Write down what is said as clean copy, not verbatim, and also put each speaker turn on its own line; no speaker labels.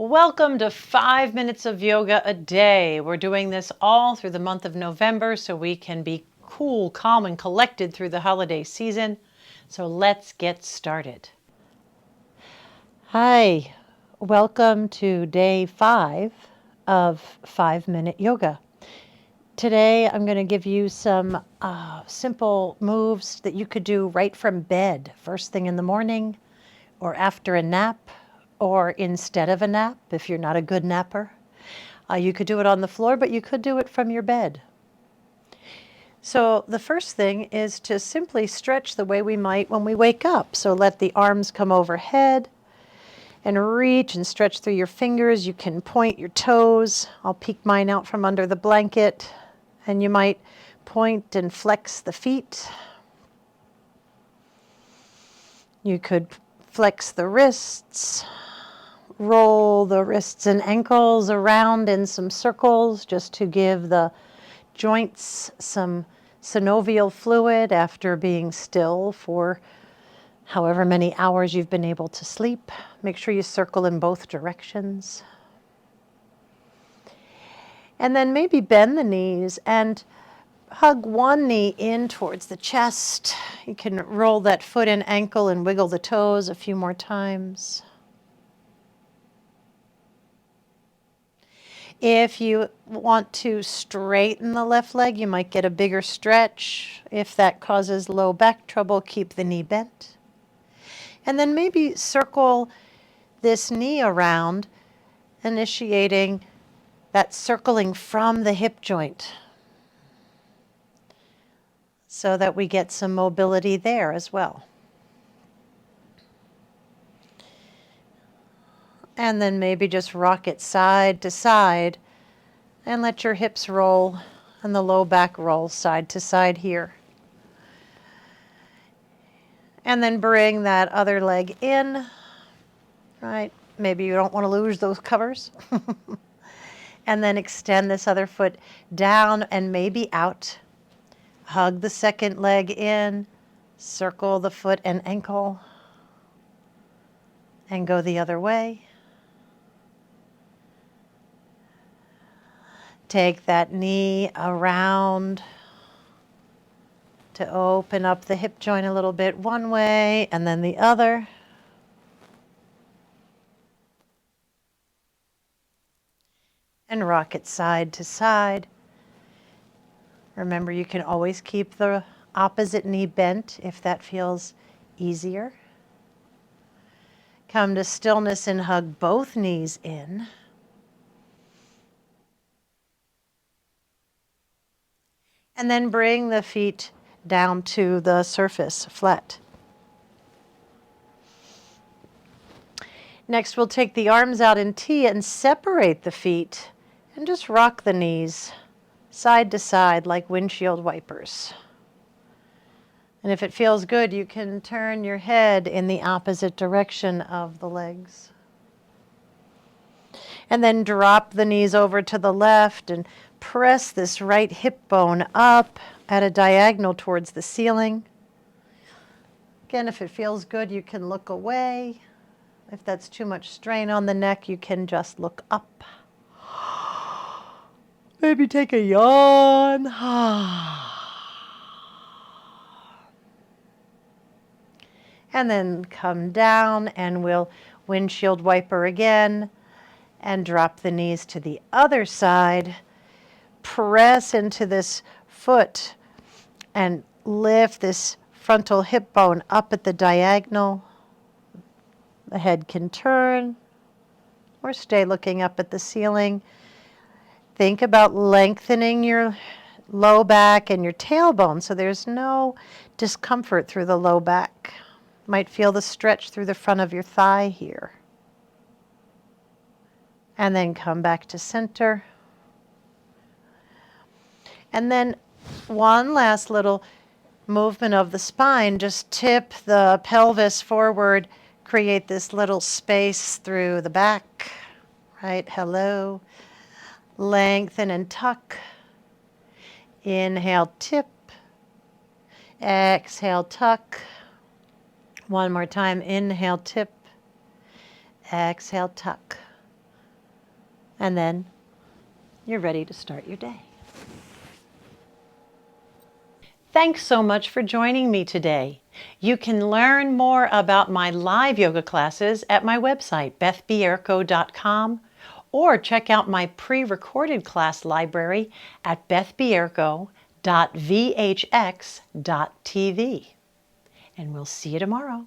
Welcome to 5 minutes of yoga a day. We're doing this all through the month of November so we can be cool, calm, and collected through the holiday season. So let's get started. Hi, welcome to day 5 of 5-minute yoga. Today I'm going to give you some simple moves that you could do right from bed, first thing in the morning, or after a nap, or instead of a nap if you're not a good napper. You could do it on the floor, but you could do it from your bed. So the first thing is to simply stretch the way we might when we wake up. So let the arms come overhead and reach and stretch through your fingers. You can point your toes. I'll peek mine out from under the blanket, and you might point and flex the feet. You could flex the wrists. Roll the wrists and ankles around in some circles just to give the joints some synovial fluid after being still for however many hours you've been able to sleep. Make sure you circle in both directions. And then maybe bend the knees and hug one knee in towards the chest. You can roll that foot and ankle and wiggle the toes a few more times. If you want to straighten the left leg, you might get a bigger stretch. If that causes low back trouble, keep the knee bent. And then maybe circle this knee around, initiating that circling from the hip joint so that we get some mobility there as well. And then maybe just rock it side to side and let your hips roll and the low back roll side to side here. And then bring that other leg in, right? Maybe you don't want to lose those covers. And then extend this other foot down and maybe out. Hug the second leg in, circle the foot and ankle, and go the other way. Take that knee around to open up the hip joint a little bit one way and then the other. And rock it side to side. Remember, you can always keep the opposite knee bent if that feels easier. Come to stillness and hug both knees in. And then bring the feet down to the surface, flat. Next, we'll take the arms out in T and separate the feet and just rock the knees side to side like windshield wipers. And if it feels good, you can turn your head in the opposite direction of the legs. And then drop the knees over to the left and press this right hip bone up at a diagonal towards the ceiling. Again, if it feels good, you can look away. If that's too much strain on the neck, you can just look up. Maybe take a yawn. And then come down and we'll windshield wiper again and drop the knees to the other side. Press into this foot and lift this frontal hip bone up at the diagonal. The head can turn or stay looking up at the ceiling. Think about lengthening your low back and your tailbone so there's no discomfort through the low back. Might feel the stretch through the front of your thigh here. And then come back to center. And then one last little movement of the spine. Just tip the pelvis forward, create this little space through the back, right? Hello. Lengthen and tuck. Inhale, tip. Exhale, tuck. One more time. Inhale, tip. Exhale, tuck. and then you're ready to start your day. Thanks so much for joining me today. You can learn more about my live yoga classes at my website, bethbierko.com, or check out my pre-recorded class library at bethbierko.vhx.tv. And we'll see you tomorrow.